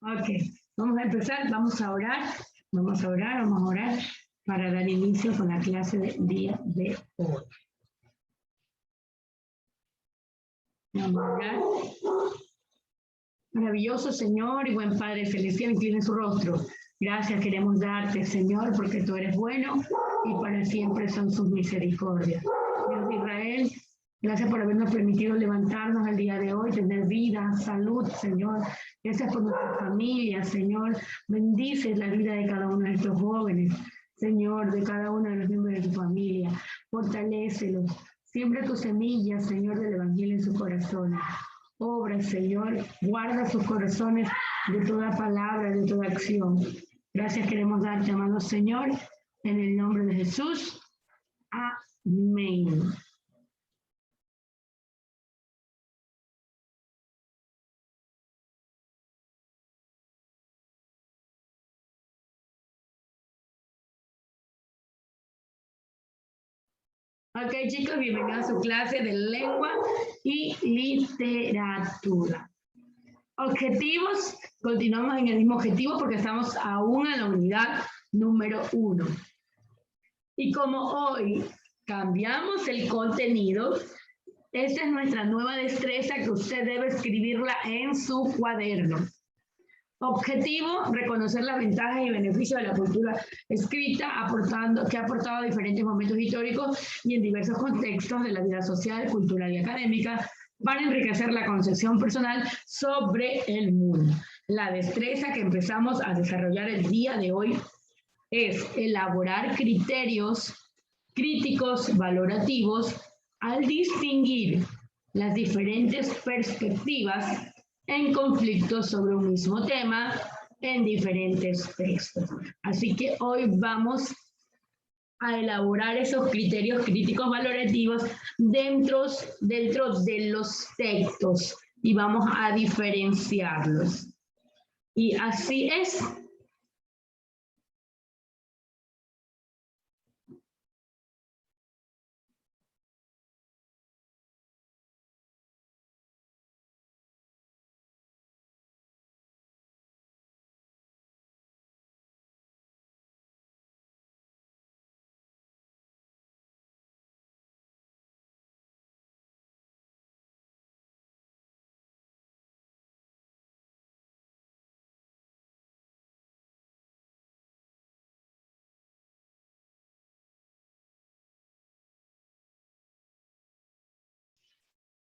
Ok, vamos a empezar, vamos a orar para dar inicio con la clase del día de hoy. Vamos a orar. Maravilloso Señor y buen Padre Celestial, incline su rostro. Gracias queremos darte, Señor, porque tú eres bueno y para siempre son sus misericordias. Dios de Israel, gracias por habernos permitido levantarnos el día de hoy, tener vida, salud, Señor. Gracias por nuestra familia, Señor. Bendice la vida de cada uno de estos jóvenes, Señor, de cada uno de los miembros de tu familia. Fortalécelos. Siembra tus semillas, Señor, del Evangelio en sus corazones. Obra, Señor, guarda sus corazones de toda palabra, de toda acción. Gracias queremos darte, amado Señor, en el nombre de Jesús. Amén. Ok, chicos, bienvenidos a su clase de lengua y literatura. Objetivos, continuamos en el mismo objetivo porque estamos aún en la unidad número 1. Y como hoy cambiamos el contenido, esta es nuestra nueva destreza que usted debe escribirla en su cuaderno. Objetivo, reconocer las ventajas y beneficios de la cultura escrita, que ha aportado a diferentes momentos históricos y en diversos contextos de la vida social, cultural y académica, para enriquecer la concepción personal sobre el mundo. La destreza que empezamos a desarrollar el día de hoy es elaborar criterios críticos valorativos al distinguir las diferentes perspectivas en conflictos sobre un mismo tema en diferentes textos. Así que hoy vamos a elaborar esos criterios críticos valorativos dentro de los textos y vamos a diferenciarlos. Y así es.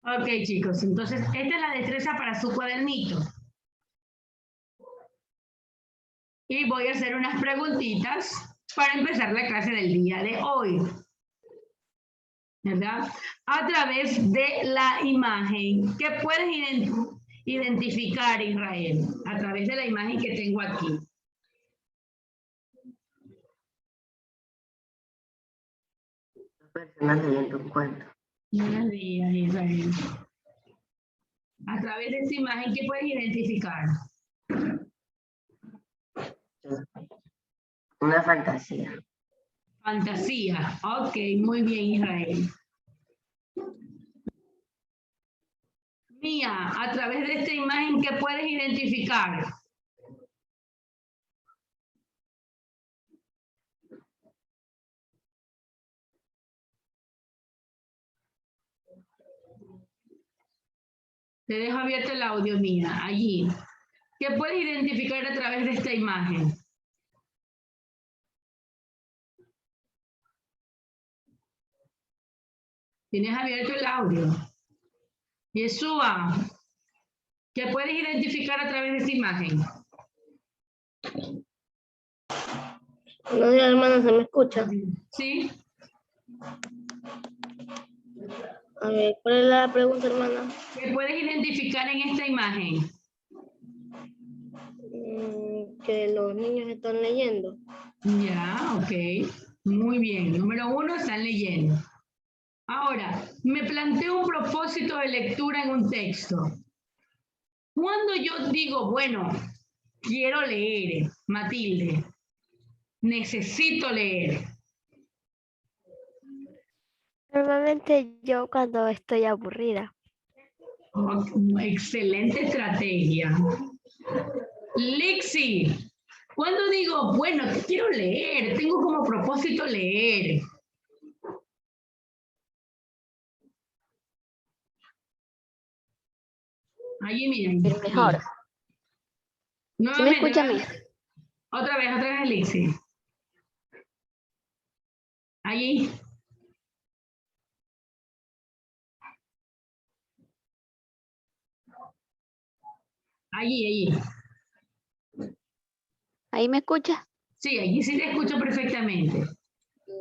Ok, chicos, entonces esta es la destreza para su cuadernito. Y voy a hacer unas preguntitas para empezar la clase del día de hoy. ¿Verdad? A través de la imagen que puedes identificar, Israel, a través de la imagen que tengo aquí. Personas leyendo un cuento. Buenos días, Israel. A través de esta imagen, ¿qué puedes identificar? Una fantasía. Fantasía. Ok, muy bien, Israel. Mía, a través de esta imagen, ¿qué puedes identificar? Te dejo abierto el audio, Mía, allí. ¿Qué puedes identificar a través de esta imagen? Tienes abierto el audio. Yeshua, ¿qué puedes identificar a través de esta imagen? No, hermano, ¿se me escucha? ¿Sí? A ver, ¿cuál es la pregunta, hermana? ¿Qué puedes identificar en esta imagen? Que los niños están leyendo. Ya, ok. Muy bien. Número 1, están leyendo. Ahora, me planteo un propósito de lectura en un texto. Cuando yo digo, bueno, quiero leer, Matilde, necesito leer. Normalmente yo cuando estoy aburrida. Excelente estrategia. Lixi, cuando digo, bueno, quiero leer, tengo como propósito leer. Allí, miren. El mejor. ¿Sí me Nuevamente, escucha a mí? otra vez, Lixi. Allí. Allí. ¿Ahí me escucha? Sí, allí sí te escucho perfectamente.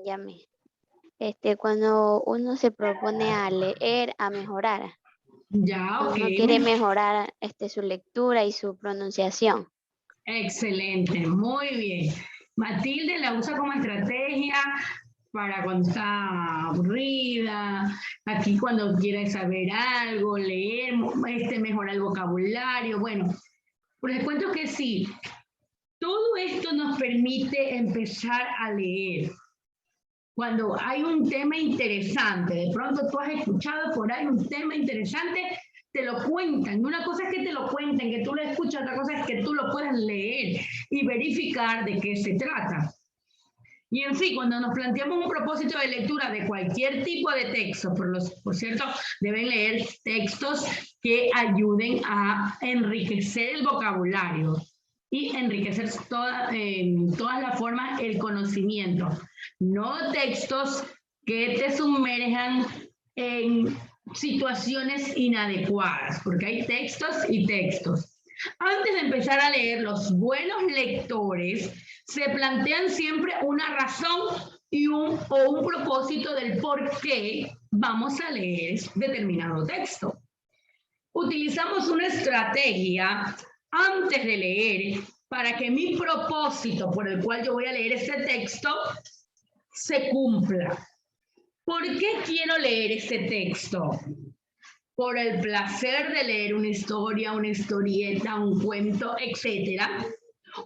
Ya me. Cuando uno se propone a leer, a mejorar, Ya, ok. uno quiere mejorar su lectura y su pronunciación. Excelente, muy bien. Matilde la usa como estrategia para cuando está aburrida, aquí cuando quiere saber algo, leer, mejorar el vocabulario. Bueno, pues les cuento que sí, todo esto nos permite empezar a leer. Cuando hay un tema interesante, de pronto tú has escuchado por ahí un tema interesante, te lo cuentan. Una cosa es que te lo cuenten, que tú lo escuchas, otra cosa es que tú lo puedas leer y verificar de qué se trata. Y en sí, cuando nos planteamos un propósito de lectura de cualquier tipo de texto, por cierto, deben leer textos que ayuden a enriquecer el vocabulario y enriquecer todas las formas el conocimiento. No textos que te sumerjan en situaciones inadecuadas, porque hay textos y textos. Antes de empezar a leer, los buenos lectores se plantean siempre una razón o un propósito del por qué vamos a leer determinado texto. Utilizamos una estrategia antes de leer para que mi propósito por el cual yo voy a leer ese texto se cumpla. ¿Por qué quiero leer ese texto? Por el placer de leer una historia, una historieta, un cuento, etcétera,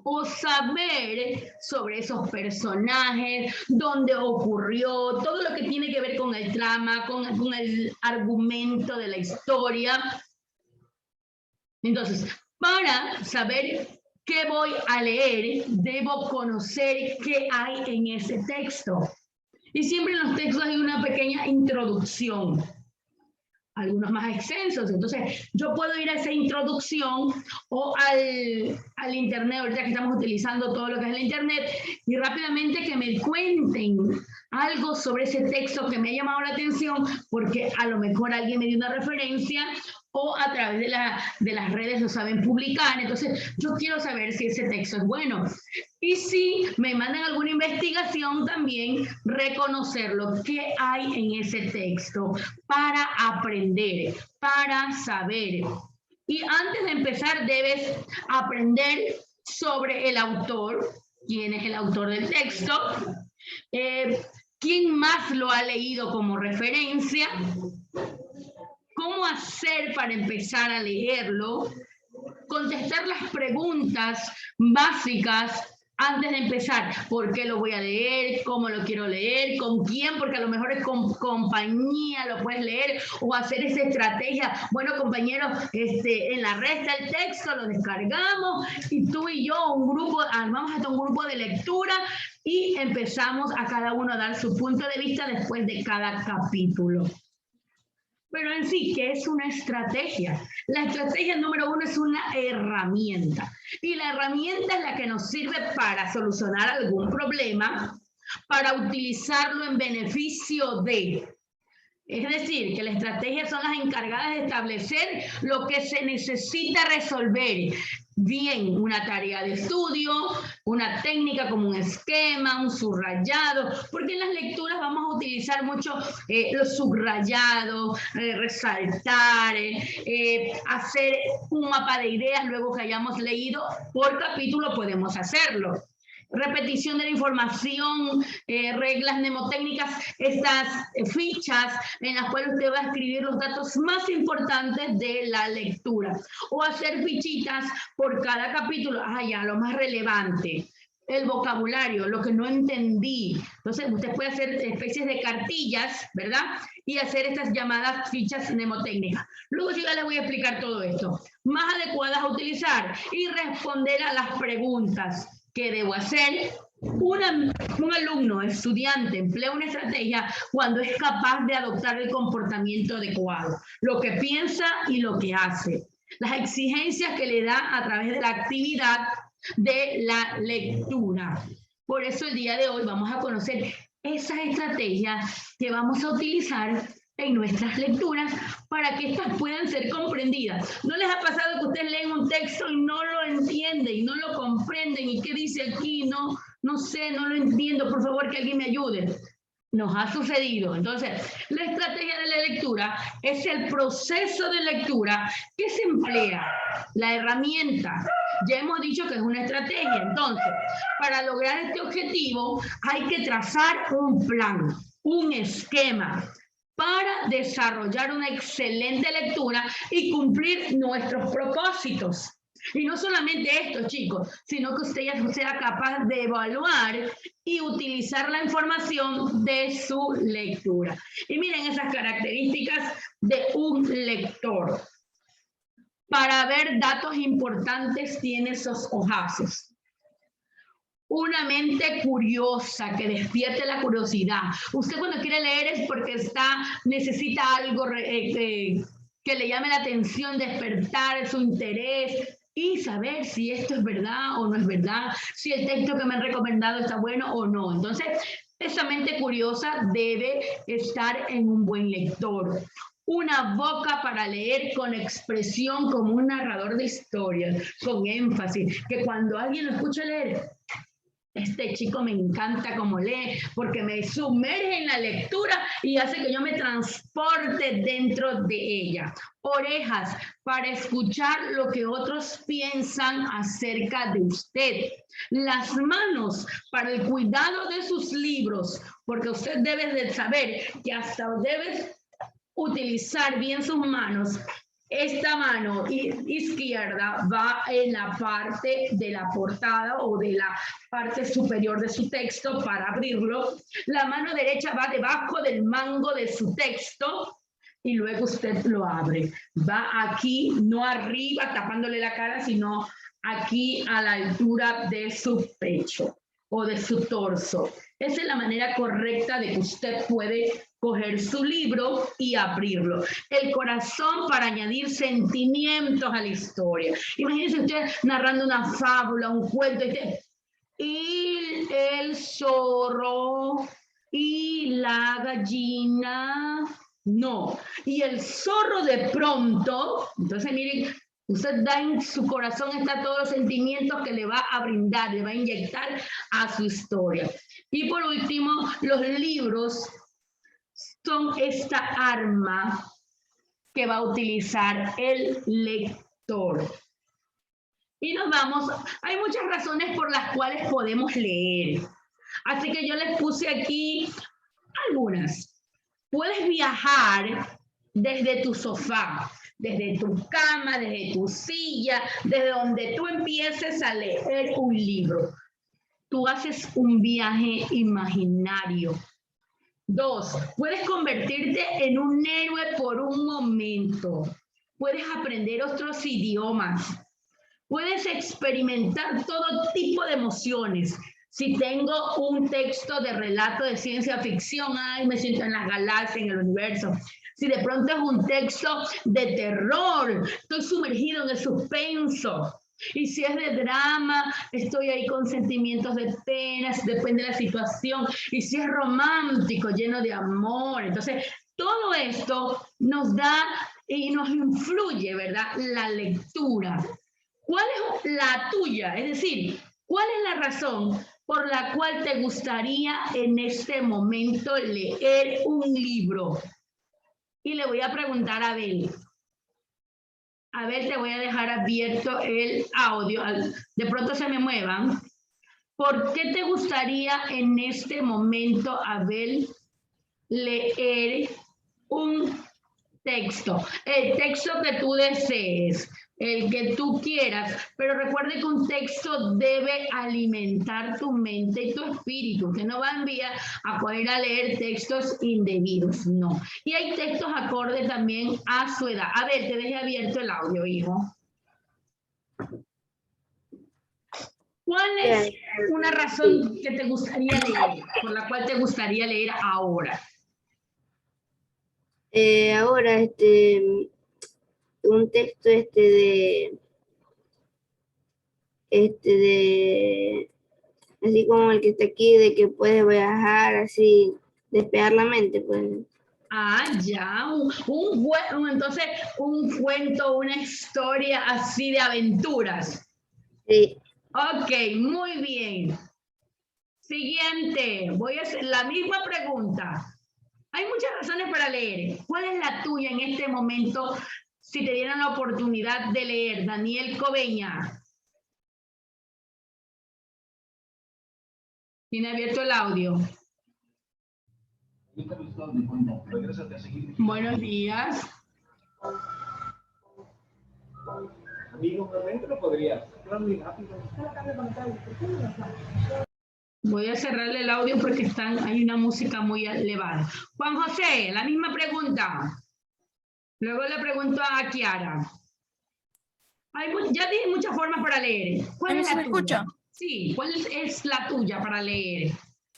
o saber sobre esos personajes, dónde ocurrió, todo lo que tiene que ver con el trama, con el argumento de la historia. Entonces, para saber qué voy a leer, debo conocer qué hay en ese texto. Y siempre en los textos hay una pequeña introducción, algunos más extensos. Entonces, yo puedo ir a esa introducción o al internet, ahorita que estamos utilizando todo lo que es el internet, y rápidamente que me cuenten algo sobre ese texto que me ha llamado la atención, porque a lo mejor alguien me dio una referencia o a través de las redes lo saben publicar. Entonces, yo quiero saber si ese texto es bueno. Y si me mandan alguna investigación, también reconocer lo que hay en ese texto para aprender, para saber. Y antes de empezar, debes aprender sobre el autor, quién es el autor del texto, quién más lo ha leído como referencia, cómo hacer para empezar a leerlo, contestar las preguntas básicas antes de empezar. ¿Por qué lo voy a leer? ¿Cómo lo quiero leer? ¿Con quién? Porque a lo mejor es con compañía, lo puedes leer, o hacer esa estrategia. Bueno, compañeros, en la red está el texto, lo descargamos y tú y yo, un grupo, armamos hasta un grupo de lectura y empezamos a cada uno a dar su punto de vista después de cada capítulo. Pero en sí, ¿qué es una estrategia? La estrategia número 1 es una herramienta. Y la herramienta es la que nos sirve para solucionar algún problema, para utilizarlo en beneficio de. Es decir, que las estrategias son las encargadas de establecer lo que se necesita resolver. Bien, una tarea de estudio, una técnica como un esquema, un subrayado, porque en las lecturas vamos a utilizar mucho los subrayados, resaltar, hacer un mapa de ideas luego que hayamos leído. Por capítulo podemos hacerlo. Repetición de la información, reglas mnemotécnicas, estas fichas en las cuales usted va a escribir los datos más importantes de la lectura, o hacer fichitas por cada capítulo, ya lo más relevante. el vocabulario, lo que no entendí. Entonces, usted puede hacer especies de cartillas, ¿verdad? Y hacer estas llamadas fichas mnemotécnicas. Luego yo ya les voy a explicar todo esto. Más adecuadas a utilizar y responder a las preguntas. ¿Qué debo hacer? Un alumno, estudiante, emplea una estrategia cuando es capaz de adoptar el comportamiento adecuado, lo que piensa y lo que hace. Las exigencias que le da a través de la actividad de la lectura. Por eso el día de hoy vamos a conocer esas estrategias que vamos a utilizar en nuestras lecturas para que estas puedan ser comprendidas. ¿No les ha pasado que ustedes leen un texto y no lo entienden y no lo comprenden? ¿Y qué dice aquí? No sé, no lo entiendo, por favor que alguien me ayude. Nos ha sucedido. Entonces, la estrategia de la lectura es el proceso de lectura que se emplea, la herramienta. Ya hemos dicho que es una estrategia. Entonces, para lograr este objetivo hay que trazar un plan, un esquema para desarrollar una excelente lectura y cumplir nuestros propósitos. Y no solamente esto, chicos, sino que usted ya sea capaz de evaluar y utilizar la información de su lectura. Y miren esas características de un lector. Para ver datos importantes tiene esos ojazos. Una mente curiosa que despierte la curiosidad. Usted cuando quiere leer es porque necesita algo que le llame la atención, despertar su interés y saber si esto es verdad o no es verdad, si el texto que me han recomendado está bueno o no. Entonces, esa mente curiosa debe estar en un buen lector. Una boca para leer con expresión como un narrador de historias, con énfasis, que cuando alguien lo escucha leer, este chico me encanta como lee, porque me sumerge en la lectura y hace que yo me transporte dentro de ella. Orejas para escuchar lo que otros piensan acerca de usted. Las manos para el cuidado de sus libros, porque usted debe de saber que hasta debe utilizar bien sus manos. Esta mano izquierda va en la parte de la portada o de la parte superior de su texto para abrirlo. La mano derecha va debajo del mango de su texto y luego usted lo abre. Va aquí, no arriba tapándole la cara, sino aquí a la altura de su pecho o de su torso. Esa es la manera correcta de que usted puede coger su libro y abrirlo. El corazón para añadir sentimientos a la historia. Imagínense usted narrando una fábula, un cuento, y el zorro y la gallina, no. Y el zorro de pronto, entonces miren, usted da en su corazón, está todos los sentimientos que le va a brindar, le va a inyectar a su historia. Y por último, los libros son esta arma que va a utilizar el lector. Y nos vamos, hay muchas razones por las cuales podemos leer. Así que yo les puse aquí algunas. Puedes viajar desde tu sofá, desde tu cama, desde tu silla, desde donde tú empieces a leer un libro. Tú haces un viaje imaginario. 2, puedes convertirte en un héroe por un momento. Puedes aprender otros idiomas. Puedes experimentar todo tipo de emociones. Si tengo un texto de relato de ciencia ficción, ay, me siento en la galaxia, en el universo. Si de pronto es un texto de terror, estoy sumergido en el suspenso. Y si es de drama, estoy ahí con sentimientos de penas, depende de la situación. Y si es romántico, lleno de amor. Entonces, todo esto nos da y nos influye, ¿verdad? La lectura. ¿Cuál es la tuya? Es decir, ¿cuál es la razón por la cual te gustaría en este momento leer un libro? Y le voy a preguntar a Abel. A ver, te voy a dejar abierto el audio. De pronto se me muevan. ¿Por qué te gustaría en este momento, Abel, leer un texto? El texto que tú desees. el que tú quieras, pero recuerde que un texto debe alimentar tu mente y tu espíritu, que no va a enviar a poder a leer textos indebidos, no. Y hay textos acorde también a su edad. A ver, te dejé abierto el audio, hijo. ¿Cuál es una razón que te gustaría leer, por la cual te gustaría leer ahora? Ahora, un texto así como el que está aquí, de que puedes viajar, así, despejar la mente, pues. Ah, ya, entonces un cuento, una historia así de aventuras. Sí. Ok, muy bien. Siguiente, voy a hacer la misma pregunta. Hay muchas razones para leer. ¿Cuál es la tuya en este momento si te dieran la oportunidad de leer? Daniel Cobeña. Tiene abierto el audio. Buenos días. Amigo, realmente lo podrías. Voy a cerrarle el audio porque hay una música muy elevada. Juan José, la misma pregunta. Luego le pregunto a Kiara. Ya dije muchas formas para leer. ¿Cuál es la tuya? Escucha? Sí, ¿cuál es la tuya para leer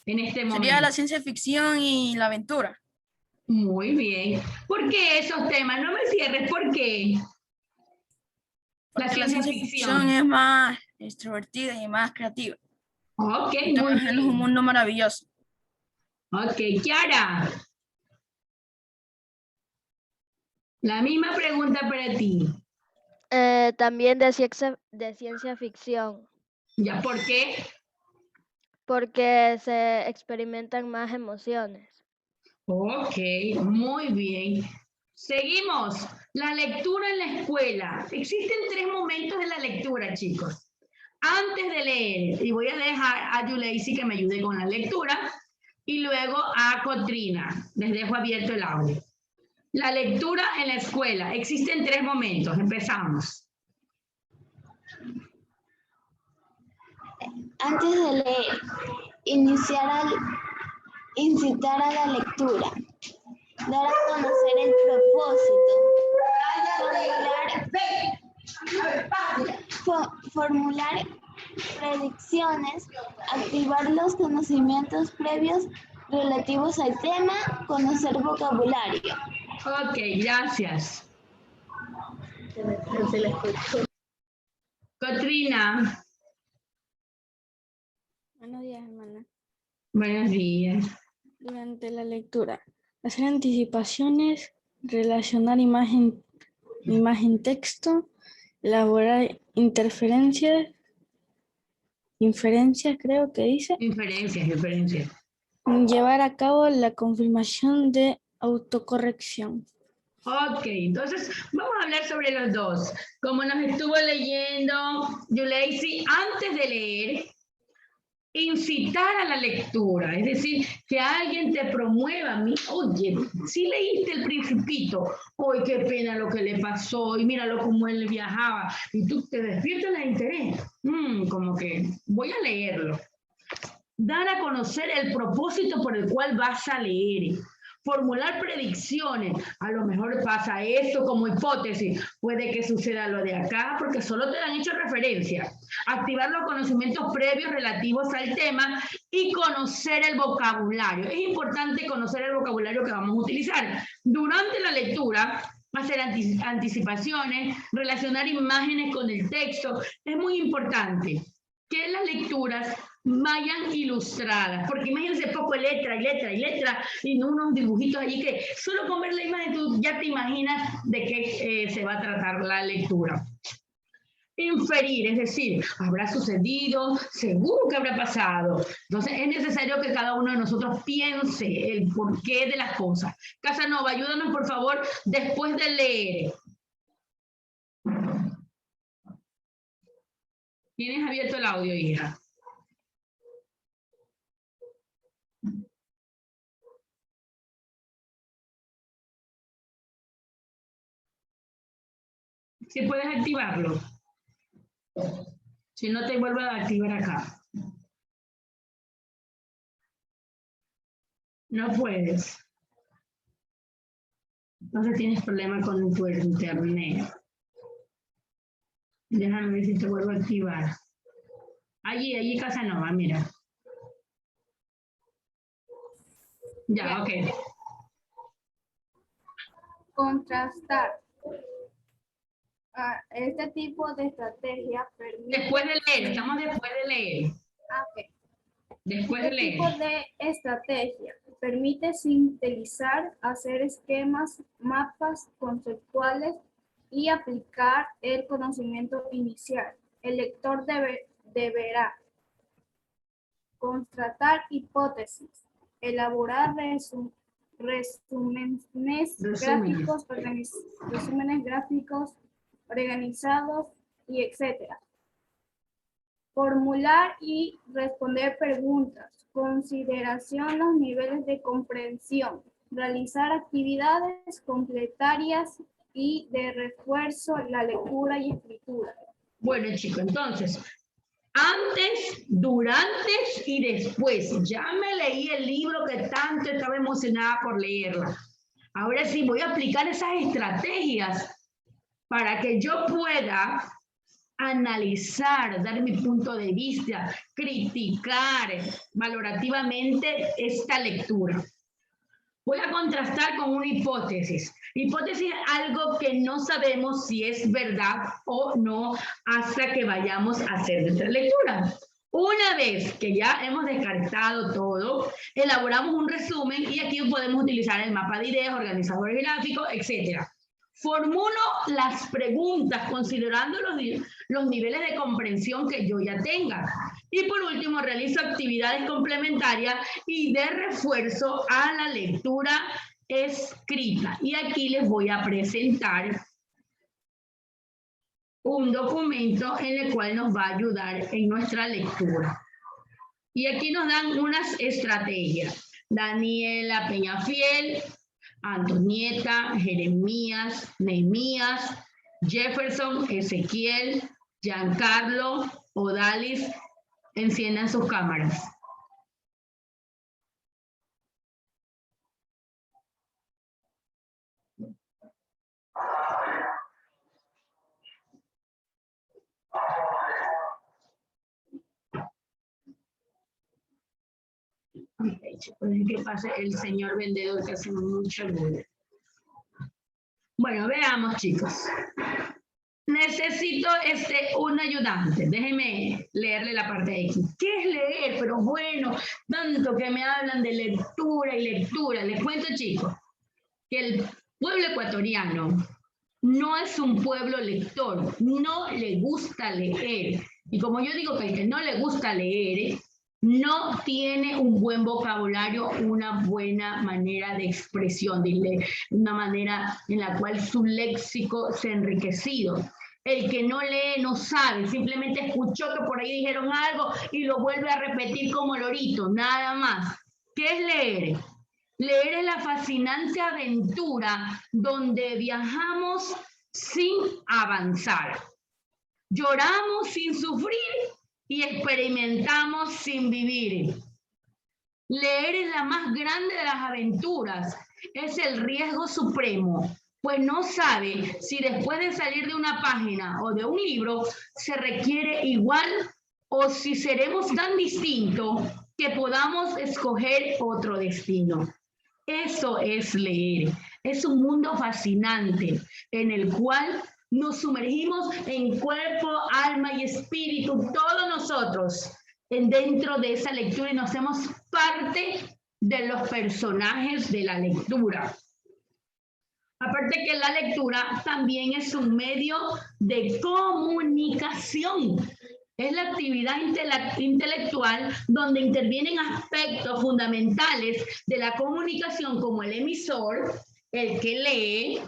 en este momento? Sería la ciencia ficción y la aventura. Muy bien. ¿Por qué esos temas? No me cierres, ¿por qué? Porque la ciencia ficción es más extrovertida y más creativa. Ok, Estamos muy en un bien. mundo maravilloso. Ok, Kiara. La misma pregunta para ti. También de ciencia ficción, ¿Ya por qué? porque se experimentan más emociones. Ok, muy bien. Seguimos. La lectura en la escuela. Existen 3 momentos de la lectura, chicos. Antes de leer, y voy a dejar a Yuleisi que me ayude con la lectura, y luego a Cotrina. Les dejo abierto el audio. La lectura en la escuela. Existen 3 momentos. Empezamos. Antes de leer, incitar a la lectura, dar a conocer el propósito, formular predicciones, activar los conocimientos previos relativos al tema, conocer vocabulario. Ok, gracias. No se la escucho. Cotrina. Buenos días, hermana. Buenos días. Durante la lectura, hacer anticipaciones, relacionar imagen-texto, elaborar inferencias, creo que dice, Inferencias. llevar a cabo la confirmación de autocorrección. Ok, entonces vamos a hablar sobre los dos. Como nos estuvo leyendo Yuleisi, antes de leer, incitar a la lectura, es decir, que alguien te promueva. Oye, si leíste El Principito, hoy qué pena lo que le pasó, y míralo cómo él viajaba, y tú te despiertas el interés, como que voy a leerlo. Dar a conocer el propósito por el cual vas a leer. Formular predicciones. A lo mejor pasa esto como hipótesis. Puede que suceda lo de acá porque solo te han hecho referencia. Activar los conocimientos previos relativos al tema y conocer el vocabulario. Es importante conocer el vocabulario que vamos a utilizar. Durante la lectura, hacer anticipaciones, relacionar imágenes con el texto. Es muy importante que las lecturas vayan ilustradas, porque imagínense poco letra y unos dibujitos allí que solo con ver la imagen tú ya te imaginas de qué se va a tratar la lectura. Inferir, es decir, habrá sucedido, seguro que habrá pasado. Entonces es necesario que cada uno de nosotros piense el porqué de las cosas. Casanova, ayúdanos por favor después de leer. ¿Tienes abierto el audio, hija? ¿Sí puedes activarlo? Si no, te vuelvo a activar acá. No puedes. Entonces tienes problema con tu internet. Déjame ver si te vuelvo a activar. Allí Casanova, mira. Ya, ok. Contrastar. Este tipo de estrategia permite... Después de leer, estamos después de leer. Ok. Después de Este leer. tipo de estrategia permite sintetizar, hacer esquemas, mapas conceptuales y aplicar el conocimiento inicial. El lector deberá constatar hipótesis, elaborar resúmenes gráficos organizados y etcétera. Formular y responder preguntas, consideración los niveles de comprensión, realizar actividades complementarias y de refuerzo la lectura y escritura. Bueno, chicos, entonces, antes, durante y después. Ya me leí el libro que tanto estaba emocionada por leerla. Ahora sí, voy a aplicar esas estrategias para que yo pueda analizar, dar mi punto de vista, criticar valorativamente esta lectura. Voy a contrastar con una hipótesis. Hipótesis es algo que no sabemos si es verdad o no hasta que vayamos a hacer nuestra lectura. Una vez que ya hemos descartado todo, elaboramos un resumen y aquí podemos utilizar el mapa de ideas, organizadores gráficos, etc. Formulo las preguntas considerando los niveles de comprensión que yo ya tenga. Y por último, realizo actividades complementarias y de refuerzo a la lectura escrita. Y aquí les voy a presentar un documento en el cual nos va a ayudar en nuestra lectura. Y aquí nos dan unas estrategias. Daniela Peñafiel, Antonieta, Jeremías, Nehemías, Jefferson, Ezequiel, Giancarlo, Odalis, enciendan sus cámaras. Okay, chicos, que pase el señor vendedor que hace mucho ruido. Bueno, veamos, chicos. Necesito un ayudante. Déjenme leerle la parte de aquí. ¿Qué es leer? Pero bueno, tanto que me hablan de lectura y lectura. Les cuento, chicos, que el pueblo ecuatoriano no es un pueblo lector. No le gusta leer. Y como yo digo que el que no le gusta leer, no tiene un buen vocabulario, una buena manera de expresión, una manera en la cual su léxico se ha enriquecido. El que no lee no sabe, simplemente escuchó que por ahí dijeron algo y lo vuelve a repetir como lorito, nada más. ¿Qué es leer? Leer es la fascinante aventura donde viajamos sin avanzar. Lloramos sin sufrir y experimentamos sin vivir. Leer es la más grande de las aventuras, es el riesgo supremo, pues no sabe si después de salir de una página o de un libro se requiere igual o si seremos tan distintos que podamos escoger otro destino. Eso es leer, es un mundo fascinante en el cual nos sumergimos en cuerpo, alma y espíritu, todos nosotros, dentro de esa lectura y nos hacemos parte de los personajes de la lectura. Aparte que la lectura también es un medio de comunicación. Es la actividad intelectual donde intervienen aspectos fundamentales de la comunicación como el emisor, el que lee,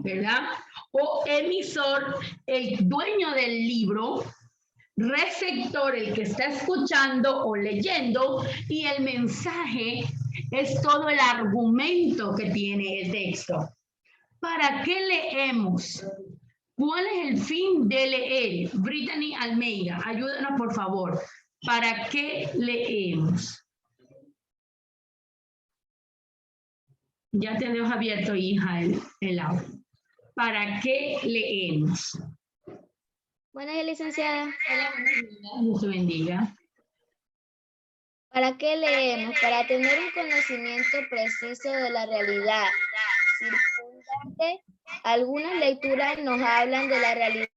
¿verdad? O emisor, el dueño del libro, receptor, el que está escuchando o leyendo, y el mensaje es todo el argumento que tiene el texto. ¿Para qué leemos? ¿Cuál es el fin de leer? Brittany Almeida, ayúdanos por favor. ¿Para qué leemos? Ya te dejo abierto, hija, el audio. ¿Para qué leemos? Buenas días, licenciada. Dios te bendiga. ¿Para qué leemos? Para tener un conocimiento preciso de la realidad circundante. Algunas lecturas nos hablan de la realidad,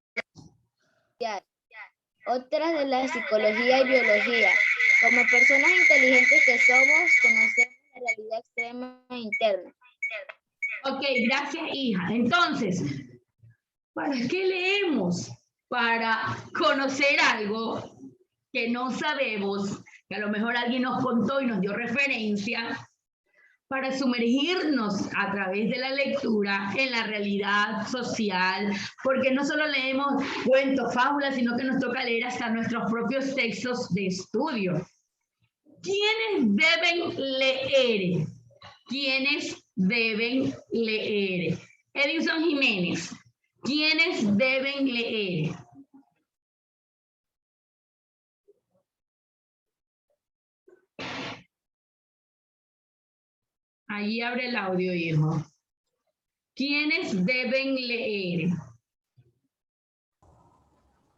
otras de la psicología y biología. Como personas inteligentes que somos, conocemos la realidad extrema e interna. Ok, gracias, hija. Entonces, ¿para qué leemos? Para conocer algo que no sabemos, que a lo mejor alguien nos contó y nos dio referencia, para sumergirnos a través de la lectura en la realidad social, porque no solo leemos cuentos, fábulas, sino que nos toca leer hasta nuestros propios textos de estudio. ¿Quiénes deben leer? ¿Quiénes deben leer? Edison Jiménez, ¿quiénes deben leer? Allí abre el audio, hijo. ¿Quiénes deben leer?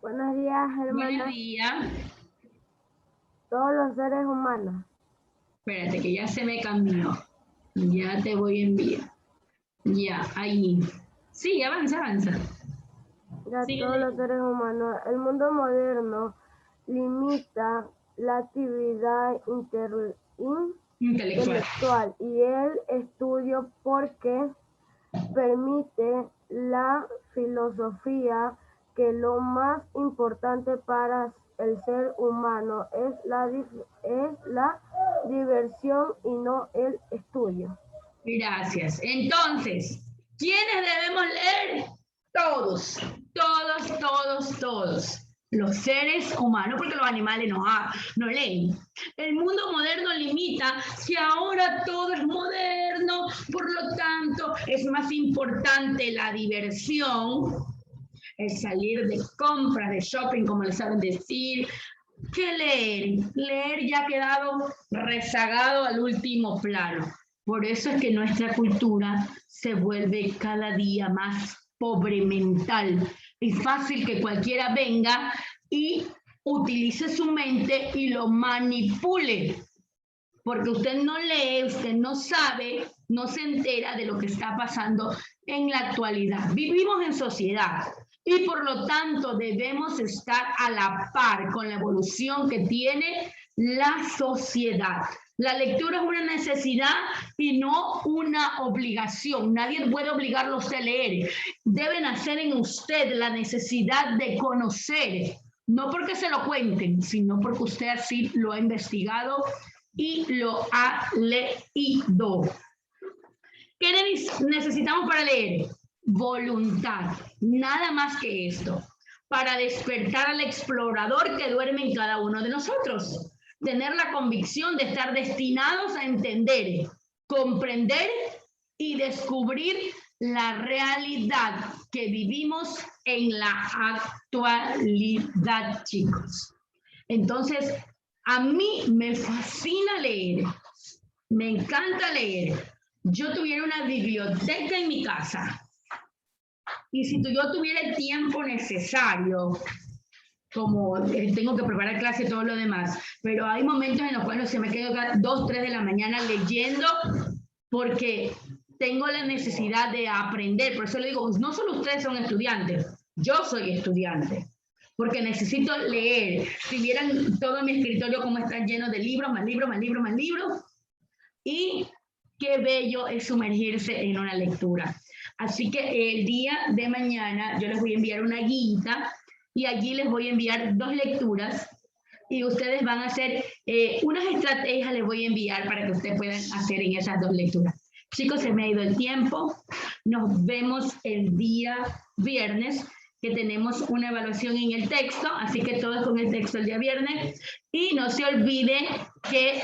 Buenos días, hermana. Buenos días. Todos los seres humanos. Espérate, que ya se me cambió. Ya te voy a enviar. Ya, ahí. Sí, avanza. Ya Sí, todos los seres humanos. El mundo moderno limita la actividad intelectual y el estudio porque permite la filosofía que lo más importante para el ser humano es la diversión y no el estudio. Gracias. Entonces, ¿quiénes debemos leer? Todos. Los seres humanos, porque los animales no leen. El mundo moderno limita que ahora todo es moderno, por lo tanto, es más importante la diversión, el salir de compras, de shopping, como les saben decir, que leer. Leer ya ha quedado rezagado al último plano. Por eso es que nuestra cultura se vuelve cada día más pobre mental. Es fácil que cualquiera venga y utilice su mente y lo manipule. Porque usted no lee, usted no sabe, no se entera de lo que está pasando en la actualidad. Vivimos en sociedad y por lo tanto debemos estar a la par con la evolución que tiene la sociedad. La lectura es una necesidad y no una obligación. Nadie puede obligarlos a leer. Debe nacer en usted la necesidad de conocer, no porque se lo cuenten, sino porque usted así lo ha investigado y lo ha leído. ¿Qué necesitamos para leer? Voluntad, nada más que esto, para despertar al explorador que duerme en cada uno de nosotros. Tener la convicción de estar destinados a entender, comprender y descubrir la realidad que vivimos en la actualidad, chicos. Entonces, a mí me fascina leer, me encanta leer. Yo tuviera una biblioteca en mi casa y si yo tuviera el tiempo necesario, como tengo que preparar clase y todo lo demás, pero hay momentos en los cuales se me queda 2, 3 de la mañana leyendo porque tengo la necesidad de aprender. Por eso le digo, no solo ustedes son estudiantes, yo soy estudiante, porque necesito leer. Si vieran todo mi escritorio como está lleno de libros, más libros, y qué bello es sumergirse en una lectura. Así que el día de mañana yo les voy a enviar una guía y allí les voy a enviar 2 lecturas y ustedes van a hacer unas estrategias, les voy a enviar para que ustedes puedan hacer en esas 2 lecturas. Chicos, se me ha ido el tiempo. Nos vemos el día viernes, que tenemos una evaluación en el texto, así que todos con el texto el día viernes. Y no se olvide que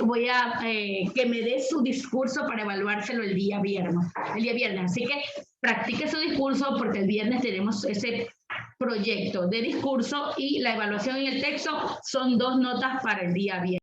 que me dé su discurso para evaluárselo el día viernes. Así que practique su discurso porque el viernes tenemos ese proyecto de discurso y la evaluación en el texto son 2 notas para el día viernes.